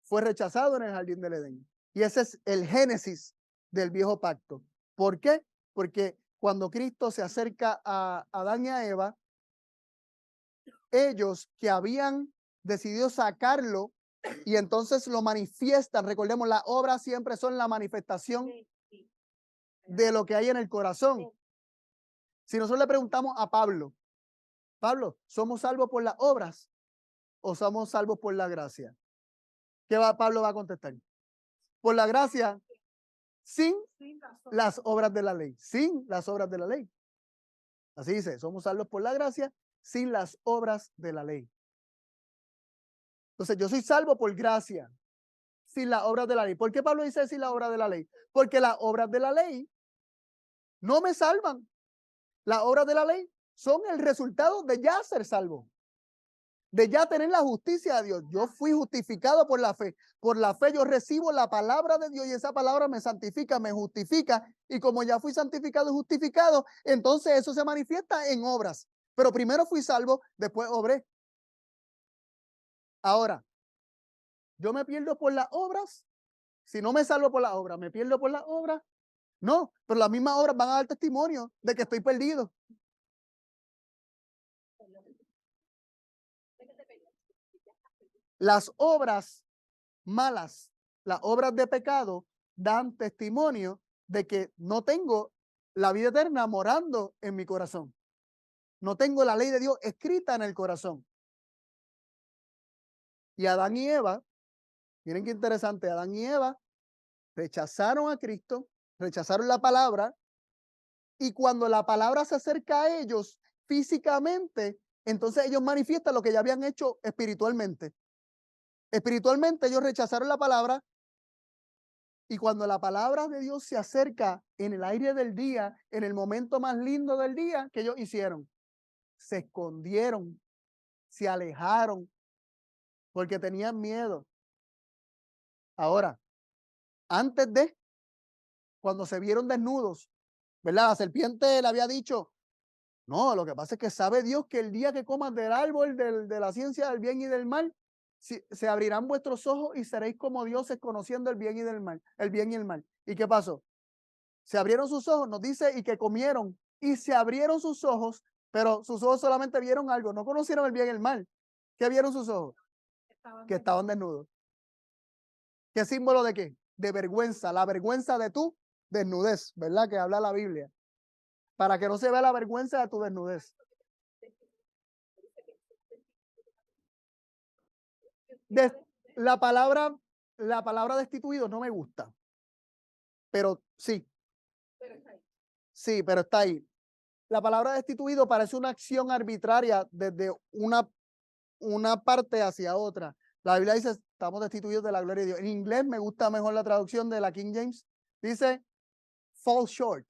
S1: fue rechazado en el jardín del Edén. Y ese es el génesis del viejo pacto. ¿Por qué? Porque cuando Cristo se acerca a Adán y a Eva, ellos que habían decidido sacarlo y entonces lo manifiestan, recordemos, las obras siempre son la manifestación de lo que hay en el corazón. Si nosotros le preguntamos a Pablo, Pablo, ¿somos salvos por las obras o somos salvos por la gracia? ¿Qué Pablo va a contestar? Por la gracia, sin las obras de la ley, sin las obras de la ley. Así dice, somos salvos por la gracia, sin las obras de la ley. Entonces, yo soy salvo por gracia, sin las obras de la ley. ¿Por qué Pablo dice sin las obras de la ley? Porque las obras de la ley no me salvan. Las obras de la ley son el resultado de ya ser salvo, de ya tener la justicia de Dios. Yo fui justificado por la fe. Por la fe yo recibo la palabra de Dios y esa palabra me santifica, me justifica. Y como ya fui santificado y justificado, entonces eso se manifiesta en obras. Pero primero fui salvo, después obré. Ahora, ¿yo me pierdo por las obras? Si no me salvo por las obras, ¿me pierdo por las obras? No, pero las mismas obras van a dar testimonio de que estoy perdido. Las obras malas, las obras de pecado, dan testimonio de que no tengo la vida eterna morando en mi corazón. No tengo la ley de Dios escrita en el corazón. Y Adán y Eva, miren qué interesante, Adán y Eva rechazaron a Cristo, rechazaron la palabra, y cuando la palabra se acerca a ellos físicamente, entonces ellos manifiestan lo que ya habían hecho espiritualmente. Espiritualmente ellos rechazaron la palabra, y cuando la palabra de Dios se acerca en el aire del día, en el momento más lindo del día, ¿qué ellos hicieron? Se escondieron, se alejaron, porque tenían miedo. Ahora, antes de, cuando se vieron desnudos, ¿verdad? La serpiente le había dicho, no, lo que pasa es que sabe Dios que el día que comas del árbol de la ciencia del bien y del mal, se abrirán vuestros ojos y seréis como dioses conociendo el bien y del mal, el bien y el mal. ¿Y qué pasó? Se abrieron sus ojos, nos dice, y que comieron, y se abrieron sus ojos, pero sus ojos solamente vieron algo, no conocieron el bien y el mal. ¿Qué vieron sus ojos? Que estaban desnudos. ¿Qué símbolo de qué? De vergüenza, la vergüenza de tu desnudez, ¿verdad? Que habla la Biblia. Para que no se vea la vergüenza de tu desnudez. La palabra destituido no me gusta, pero sí, sí, pero está ahí. La palabra destituido parece una acción arbitraria desde una parte hacia otra. La Biblia dice, estamos destituidos de la gloria de Dios. En inglés me gusta mejor la traducción de la King James. Dice, fall short.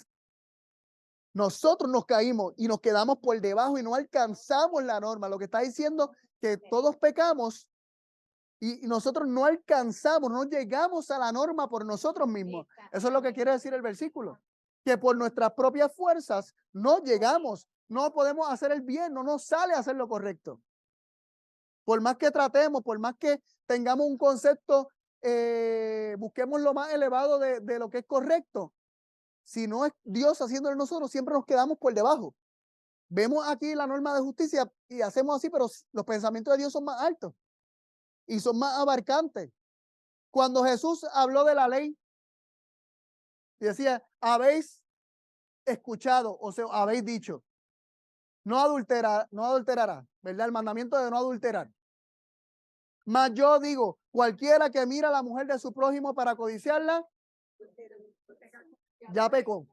S1: Nosotros nos caímos y nos quedamos por debajo y no alcanzamos la norma. Lo que está diciendo que todos pecamos y nosotros no alcanzamos, no llegamos a la norma por nosotros mismos. Eso es lo que quiere decir el versículo. Que por nuestras propias fuerzas no llegamos, no podemos hacer el bien, no nos sale hacer lo correcto. Por más que tratemos, por más que tengamos un concepto, busquemos lo más elevado de lo que es correcto. Si no es Dios haciéndolo en nosotros, siempre nos quedamos por debajo. Vemos aquí la norma de justicia y hacemos así, pero los pensamientos de Dios son más altos y son más abarcantes. Cuando Jesús habló de la ley y decía, habéis escuchado, o sea, habéis dicho, no adulterará, ¿verdad? El mandamiento de no adulterar. Mas yo digo, cualquiera que mira a la mujer de su prójimo para codiciarla, ya pecó.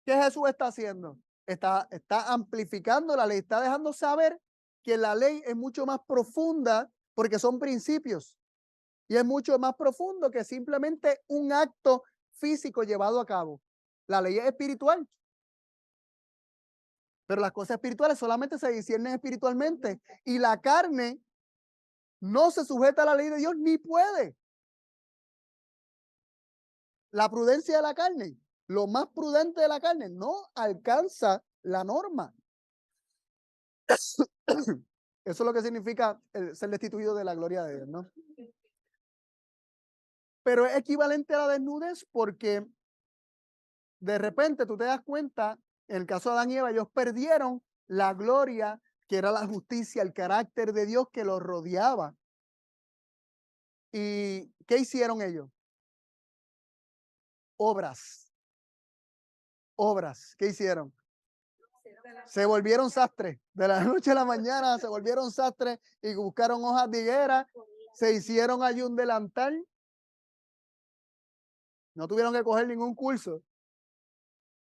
S1: ¿Qué Jesús está haciendo? Está amplificando la ley, está dejando saber que la ley es mucho más profunda porque son principios y es mucho más profundo que simplemente un acto físico llevado a cabo. La ley es espiritual, pero las cosas espirituales solamente se disciernen espiritualmente y la carne no se sujeta a la ley de Dios ni puede. La prudencia de la carne, lo más prudente de la carne, no alcanza la norma. Eso es lo que significa el ser destituido de la gloria de Dios, ¿no? pero es equivalente a la desnudez porque de repente tú te das cuenta, en el caso de Adán y Eva, ellos perdieron la gloria, que era la justicia, el carácter de Dios que los rodeaba. ¿Y qué hicieron ellos? Obras. Obras. ¿Qué hicieron? Se volvieron sastres. De la noche a la mañana se volvieron sastres y buscaron hojas de higuera. Se hicieron allí un delantal. No tuvieron que coger ningún curso.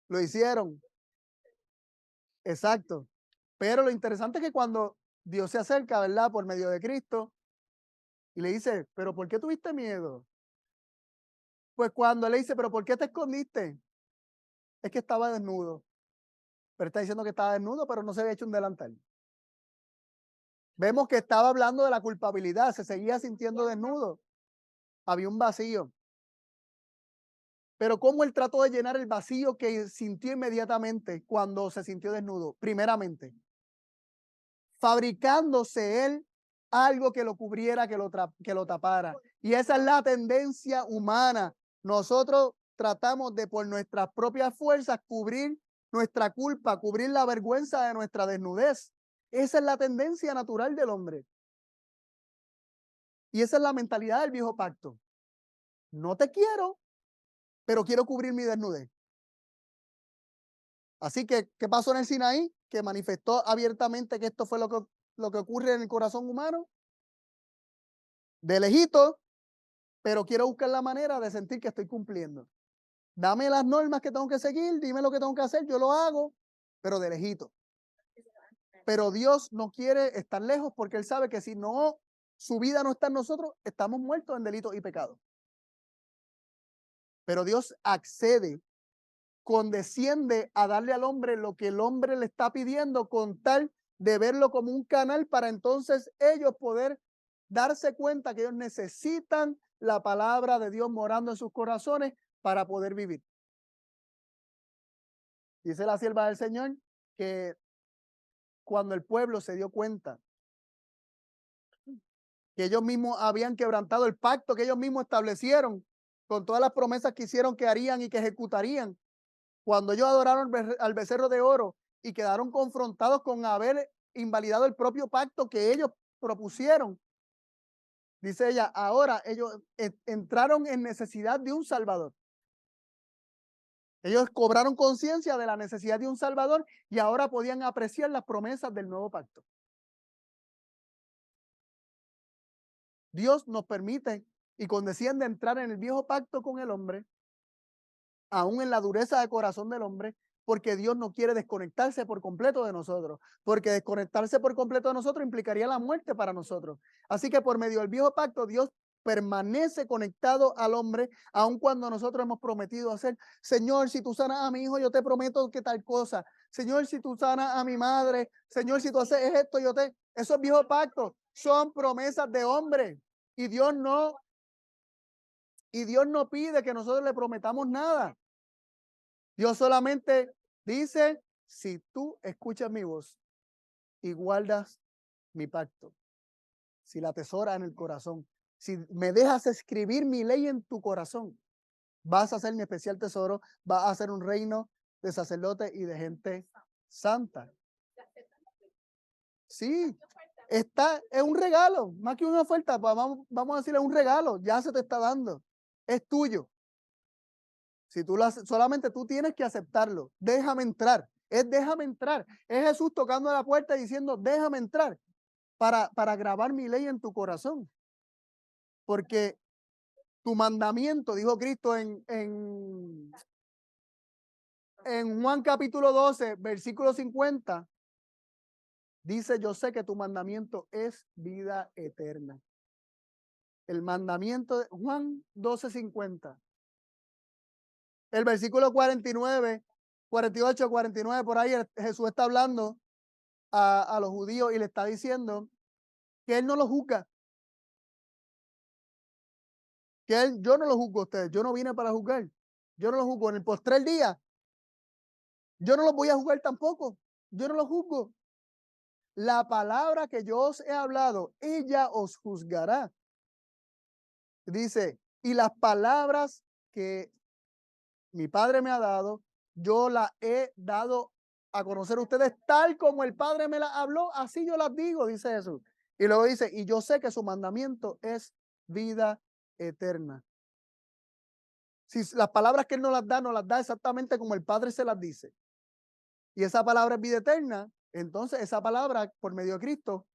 S1: Lo hicieron. Exacto. Pero lo interesante es que cuando Dios se acerca, ¿verdad? Por medio de Cristo, y le dice, ¿pero por qué tuviste miedo? Pues cuando le dice, ¿pero por qué te escondiste? Es que estaba desnudo. Pero está diciendo que estaba desnudo, pero no se había hecho un delantal. Vemos que estaba hablando de la culpabilidad, se seguía sintiendo desnudo. Había un vacío. Pero ¿cómo él trató de llenar el vacío que sintió inmediatamente cuando se sintió desnudo? Primeramente, fabricándose él algo que lo cubriera, que lo tapara. Y esa es la tendencia humana. Nosotros tratamos de por nuestras propias fuerzas cubrir nuestra culpa, cubrir la vergüenza de nuestra desnudez. Esa es la tendencia natural del hombre. Y esa es la mentalidad del viejo pacto. No te quiero, pero quiero cubrir mi desnudez. Así que, ¿qué pasó en el Sinaí? Que manifestó abiertamente que esto fue lo que ocurre en el corazón humano. De lejito, pero quiero buscar la manera de sentir que estoy cumpliendo. Dame las normas que tengo que seguir, dime lo que tengo que hacer, yo lo hago, pero de lejito. Pero Dios no quiere estar lejos porque Él sabe que si no, su vida no está en nosotros, estamos muertos en delitos y pecados. Pero Dios accede, condesciende a darle al hombre lo que el hombre le está pidiendo con tal de verlo como un canal para entonces ellos poder darse cuenta que ellos necesitan la palabra de Dios morando en sus corazones para poder vivir. Dice la sierva del Señor que cuando el pueblo se dio cuenta que ellos mismos habían quebrantado el pacto que ellos mismos establecieron con todas las promesas que hicieron que harían y que ejecutarían, cuando ellos adoraron al becerro de oro y quedaron confrontados con haber invalidado el propio pacto que ellos propusieron, dice ella, ahora ellos entraron en necesidad de un Salvador. Ellos cobraron conciencia de la necesidad de un Salvador y ahora podían apreciar las promesas del nuevo pacto. Dios nos permite y condesciende entrar en el viejo pacto con el hombre, aún en la dureza de corazón del hombre, porque Dios no quiere desconectarse por completo de nosotros, porque desconectarse por completo de nosotros implicaría la muerte para nosotros. Así que por medio del viejo pacto, Dios permanece conectado al hombre, aun cuando nosotros hemos prometido hacer, Señor, si tú sanas a mi hijo, yo te prometo que tal cosa. Señor, si tú sanas a mi madre, Señor, si tú haces esto, esos viejos pactos son promesas de hombre y Dios no pide que nosotros le prometamos nada. Dios solamente dice, si tú escuchas mi voz y guardas mi pacto, si la atesoras en el corazón, si me dejas escribir mi ley en tu corazón, vas a ser mi especial tesoro, vas a ser un reino de sacerdotes y de gente santa. Sí, es un regalo, más que una oferta, vamos a decirle un regalo, ya se te está dando, es tuyo. Si tú solamente tú tienes que aceptarlo, déjame entrar, déjame entrar, es Jesús tocando la puerta y diciendo, déjame entrar para grabar mi ley en tu corazón, porque tu mandamiento, dijo Cristo en Juan capítulo 12, versículo 50, dice, yo sé que tu mandamiento es vida eterna. El mandamiento de Juan 12:50. El versículo 49, 48, 49, por ahí Jesús está hablando a los judíos y le está diciendo que él no los juzga. Yo no los juzgo a ustedes, yo no vine para juzgar. Yo no los juzgo. En el postrer día, yo no los voy a juzgar tampoco. Yo no los juzgo. La palabra que yo os he hablado, ella os juzgará. Dice, Y las palabras que mi Padre me ha dado, yo las he dado a conocer a ustedes tal como el Padre me las habló, así yo las digo, dice Jesús. Y luego dice, y yo sé que su mandamiento es vida eterna. Si las palabras que Él nos las da exactamente como el Padre se las dice. Y esa palabra es vida eterna, entonces esa palabra por medio de Cristo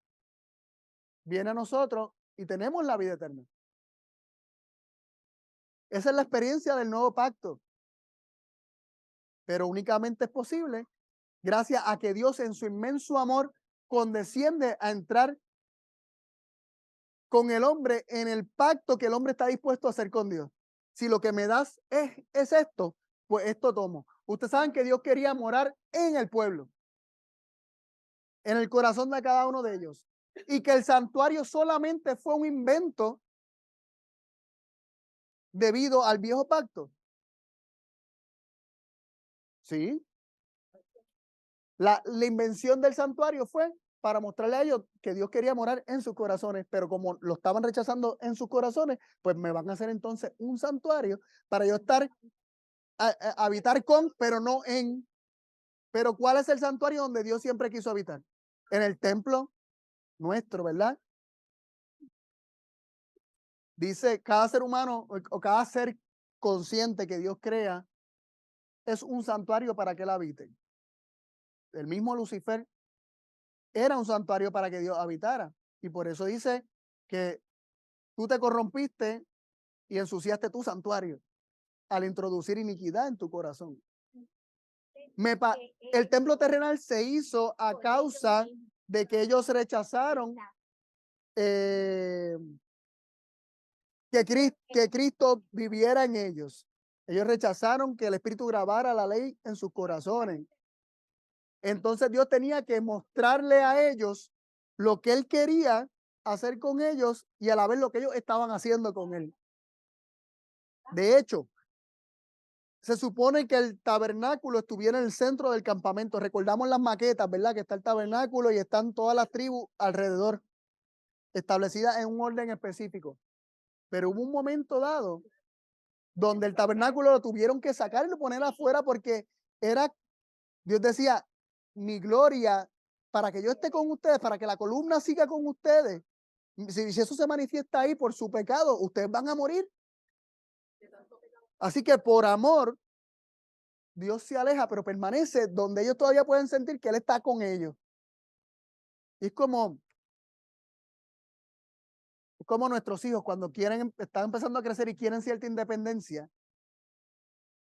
S1: viene a nosotros y tenemos la vida eterna. Esa es la experiencia del nuevo pacto. Pero únicamente es posible gracias a que Dios en su inmenso amor condesciende a entrar con el hombre en el pacto que el hombre está dispuesto a hacer con Dios. Si lo que me das es esto, pues esto tomo. Ustedes saben que Dios quería morar en el pueblo, en el corazón de cada uno de ellos. Y que el santuario solamente fue un invento debido al viejo pacto. Sí. La invención del santuario fue para mostrarle a ellos que Dios quería morar en sus corazones, pero como lo estaban rechazando en sus corazones, pues me van a hacer entonces un santuario para yo estar habitar con, pero no en. Pero ¿cuál es el santuario donde Dios siempre quiso habitar? En el templo nuestro, ¿verdad? Dice, cada ser humano o cada ser consciente que Dios crea es un santuario para que él habite. El mismo Lucifer era un santuario para que Dios habitara. Y por eso dice que tú te corrompiste y ensuciaste tu santuario al introducir iniquidad en tu corazón. El templo terrenal se hizo a causa de que ellos rechazaron que Cristo viviera en ellos. Ellos rechazaron que el Espíritu grabara la ley en sus corazones. Entonces Dios tenía que mostrarle a ellos lo que Él quería hacer con ellos y a la vez lo que ellos estaban haciendo con Él. De hecho, se supone que el tabernáculo estuviera en el centro del campamento. Recordamos las maquetas, ¿verdad? Que está el tabernáculo y están todas las tribus alrededor, establecidas en un orden específico. Pero hubo un momento dado donde el tabernáculo lo tuvieron que sacar y lo poner afuera porque Dios decía, mi gloria, para que yo esté con ustedes, para que la columna siga con ustedes, si eso se manifiesta ahí por su pecado, ustedes van a morir. Así que por amor, Dios se aleja, pero permanece donde ellos todavía pueden sentir que Él está con ellos. Y es como nuestros hijos cuando están empezando a crecer y quieren cierta independencia.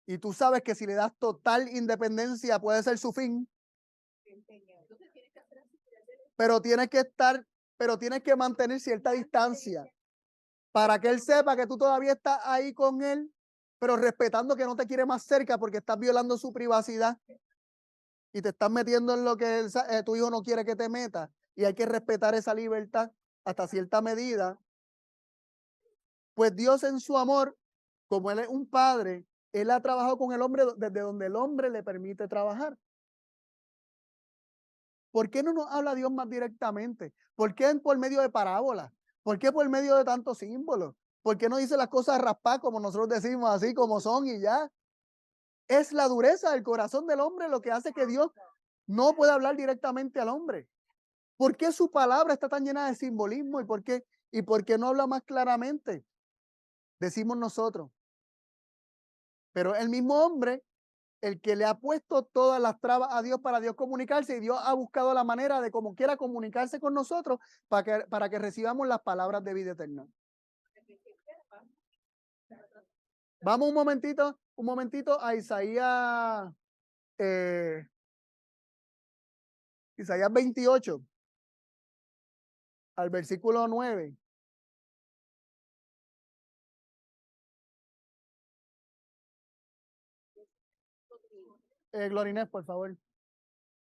S1: Y tú sabes que si le das total independencia puede ser su fin. Pero tienes que mantener cierta distancia para que él sepa que tú todavía estás ahí con él, pero respetando que no te quiere más cerca porque estás violando su privacidad y te estás metiendo en lo que tu hijo no quiere que te metas. Y hay que respetar esa libertad hasta cierta medida. Pues Dios en su amor, como Él es un padre, Él ha trabajado con el hombre desde donde el hombre le permite trabajar. ¿Por qué no nos habla Dios más directamente? ¿Por qué por medio de parábolas? ¿Por qué por medio de tantos símbolos? ¿Por qué no dice las cosas raspadas como nosotros decimos, así como son y ya? Es la dureza del corazón del hombre lo que hace que Dios no pueda hablar directamente al hombre. ¿Por qué su palabra está tan llena de simbolismo y por qué no habla más claramente? Decimos nosotros. Pero el mismo hombre el que le ha puesto todas las trabas a Dios para Dios comunicarse, y Dios ha buscado la manera de como quiera comunicarse con nosotros para que recibamos las palabras de vida eterna. Vamos un momentito a Isaías 28, al versículo 9. Glorinés, por favor.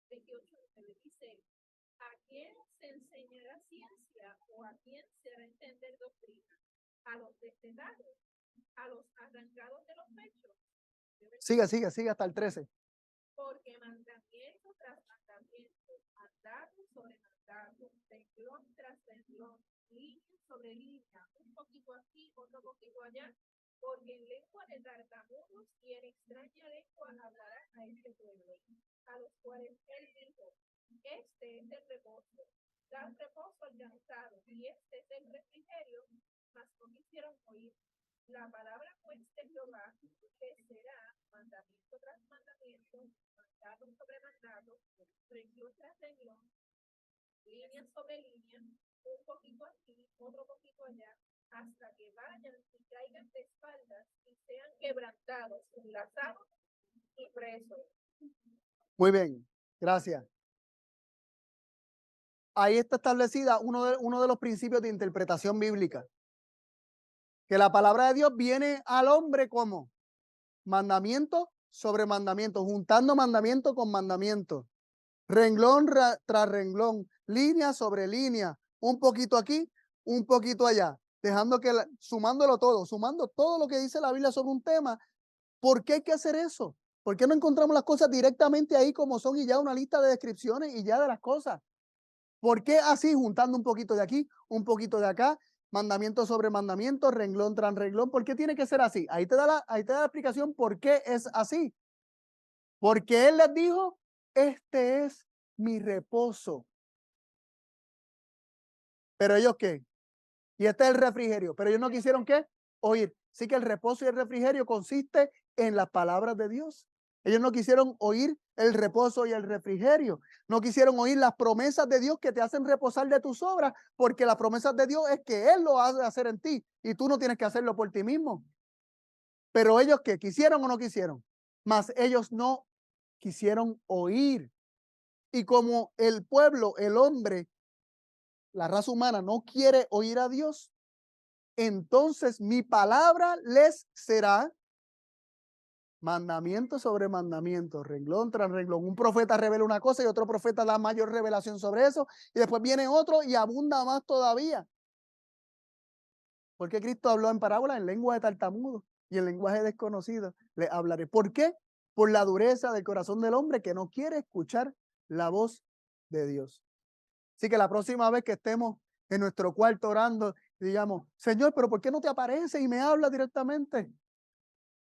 S2: 28 dice, ¿a quién se enseñará ciencia o a quién se hará entender doctrina? ¿A los destetados? ¿A los arrancados de los pechos?
S1: Sigue hasta el 13.
S2: Porque mandamiento tras mandamiento, mandato sobre mandato, renglón tras renglón, línea sobre línea, un poquito aquí, otro poquito allá, porque en lengua de tartamudos y en extraña lengua hablará a este pueblo, a los cuales él dijo, este es el reposo, dan reposo al cansado, y este es el refrigerio, mas no quisieron oír. La palabra pues de Jehová que será mandamiento tras mandamiento, mandato sobre mandato, renglón tras renglón, línea sobre línea, un poquito aquí, otro poquito allá, hasta que vayan y caigan de espaldas y sean quebrantados, enlazados y presos.
S1: Muy bien, gracias. Ahí está establecida uno de los principios de interpretación bíblica. Que la palabra de Dios viene al hombre como mandamiento sobre mandamiento, juntando mandamiento con mandamiento, renglón tras renglón, línea sobre línea, un poquito aquí, un poquito allá, dejando que, sumándolo todo, sumando todo lo que dice la Biblia sobre un tema. ¿Por qué hay que hacer eso? ¿Por qué no encontramos las cosas directamente ahí como son y ya una lista de descripciones y ya de las cosas? ¿Por qué así, juntando un poquito de aquí, un poquito de acá, mandamiento sobre mandamiento, renglón tras renglón? ¿Por qué tiene que ser así? Ahí te da la explicación por qué es así. Porque él les dijo, este es mi reposo. Pero ellos qué? Y este es el refrigerio. Pero ellos no quisieron qué? Oír. Sí que el reposo y el refrigerio consiste en las palabras de Dios. Ellos no quisieron oír el reposo y el refrigerio. No quisieron oír las promesas de Dios que te hacen reposar de tus obras, porque las promesas de Dios es que Él lo hace hacer en ti y tú no tienes que hacerlo por ti mismo. Pero ellos ¿qué? ¿Quisieron o no quisieron? Mas ellos no quisieron oír. Y como el pueblo, el hombre, la raza humana no quiere oír a Dios, entonces mi palabra les será mandamiento sobre mandamiento, renglón tras renglón. Un profeta revela una cosa y otro profeta da mayor revelación sobre eso, y después viene otro y abunda más todavía. Porque Cristo habló en parábola en lengua de tartamudo y en lenguaje desconocido le hablaré. ¿Por qué? Por la dureza del corazón del hombre que no quiere escuchar la voz de Dios. Así que la próxima vez que estemos en nuestro cuarto orando, digamos, Señor, pero ¿por qué no te aparece y me habla directamente?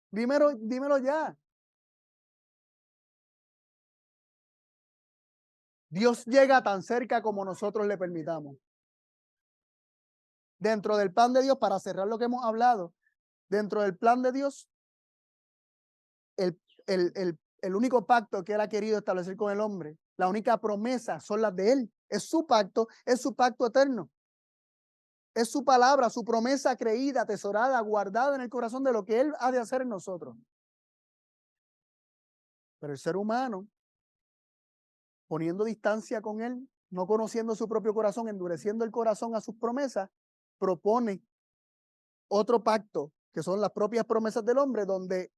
S1: Dímelo ya. Dios llega tan cerca como nosotros le permitamos. Dentro del plan de Dios, para cerrar lo que hemos hablado, dentro del plan de Dios, el único pacto que Él ha querido establecer con el hombre, la única promesa son las de Él. Es su pacto eterno. Es su palabra, su promesa creída, atesorada, guardada en el corazón de lo que Él ha de hacer en nosotros. Pero el ser humano, poniendo distancia con Él, no conociendo su propio corazón, endureciendo el corazón a sus promesas, propone otro pacto, que son las propias promesas del hombre, donde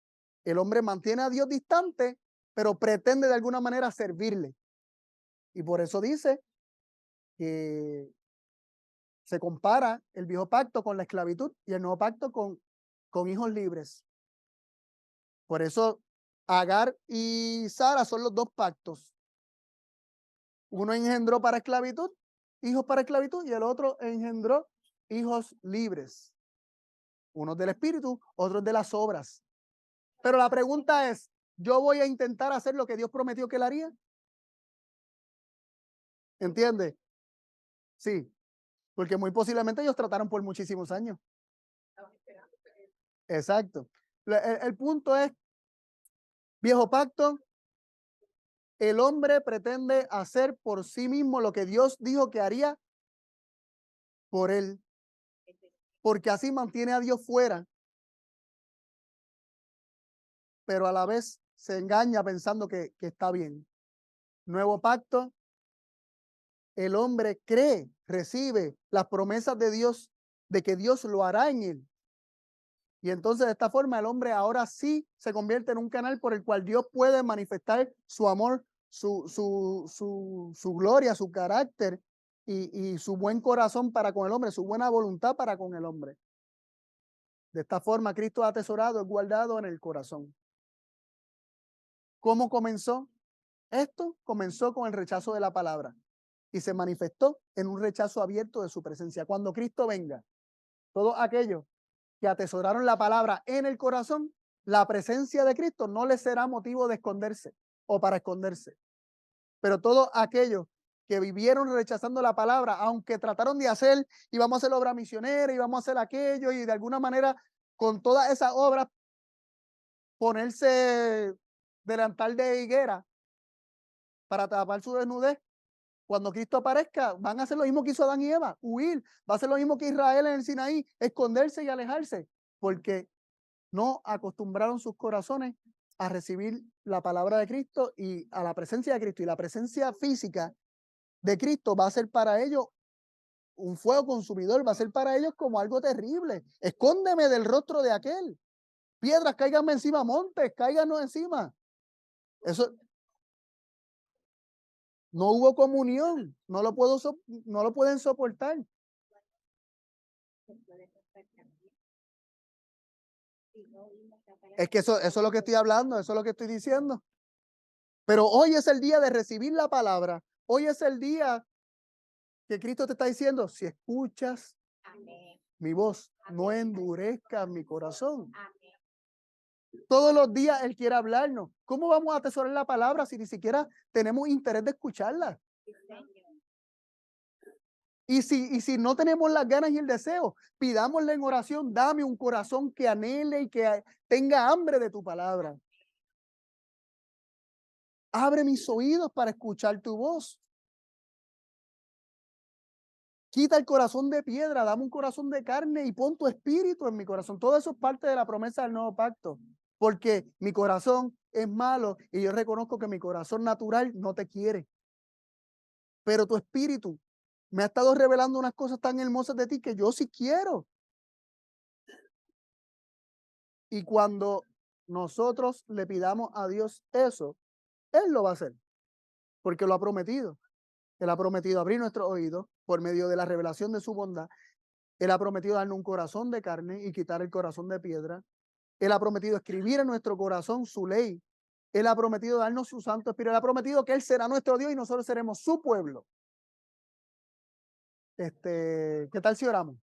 S1: el hombre mantiene a Dios distante, pero pretende de alguna manera servirle. Y por eso dice que se compara el viejo pacto con la esclavitud y el nuevo pacto con hijos libres. Por eso Agar y Sara son los dos pactos. Uno engendró para esclavitud, hijos para esclavitud, y el otro engendró hijos libres. Unos del espíritu, otros de las obras. Pero la pregunta es, ¿yo voy a intentar hacer lo que Dios prometió que él haría? ¿Entiende? Sí, porque muy posiblemente ellos trataron por muchísimos años. Exacto. El punto es, viejo pacto, el hombre pretende hacer por sí mismo lo que Dios dijo que haría por él, porque así mantiene a Dios fuera, pero a la vez se engaña pensando que está bien. Nuevo pacto, el hombre cree, recibe las promesas de Dios, de que Dios lo hará en él. Y entonces de esta forma el hombre ahora sí se convierte en un canal por el cual Dios puede manifestar su amor, su gloria, su carácter y su buen corazón para con el hombre, su buena voluntad para con el hombre. De esta forma Cristo ha atesorado, es guardado en el corazón. ¿Cómo comenzó? Esto comenzó con el rechazo de la palabra y se manifestó en un rechazo abierto de su presencia. Cuando Cristo venga, todos aquellos que atesoraron la palabra en el corazón, la presencia de Cristo no les será motivo de esconderse o para esconderse. Pero todos aquellos que vivieron rechazando la palabra, aunque trataron de hacer, y vamos a hacer obra misionera, y vamos a hacer aquello, y de alguna manera, con todas esas obras, ponerse delantal de higuera para tapar su desnudez, cuando Cristo aparezca, van a hacer lo mismo que hizo Adán y Eva, huir. Va a ser lo mismo que Israel en el Sinaí, esconderse y alejarse, porque no acostumbraron sus corazones a recibir la palabra de Cristo y a la presencia de Cristo. Y la presencia física de Cristo va a ser para ellos un fuego consumidor, va a ser para ellos como algo terrible. Escóndeme del rostro de aquel. Piedras, cáiganme encima, montes, cáiganos encima. Eso no hubo comunión, no lo pueden soportar. Es que eso es lo que estoy hablando, eso es lo que estoy diciendo. Pero hoy es el día de recibir la palabra. Hoy es el día que Cristo te está diciendo, si escuchas mi voz, no endurezcas mi corazón. Todos los días Él quiere hablarnos. ¿Cómo vamos a atesorar la palabra si ni siquiera tenemos interés de escucharla? Y si no tenemos las ganas y el deseo, pidámosle en oración, dame un corazón que anhele y que tenga hambre de tu palabra. Abre mis oídos para escuchar tu voz. Quita el corazón de piedra, dame un corazón de carne y pon tu espíritu en mi corazón. Todo eso es parte de la promesa del nuevo pacto, porque mi corazón es malo y yo reconozco que mi corazón natural no te quiere. Pero tu espíritu me ha estado revelando unas cosas tan hermosas de ti que yo sí quiero. Y cuando nosotros le pidamos a Dios eso, Él lo va a hacer, porque lo ha prometido. Él ha prometido abrir nuestros oídos por medio de la revelación de su bondad. Él ha prometido darnos un corazón de carne y quitar el corazón de piedra. Él ha prometido escribir en nuestro corazón su ley. Él ha prometido darnos su Santo Espíritu. Él ha prometido que Él será nuestro Dios y nosotros seremos su pueblo. ¿Qué tal si oramos?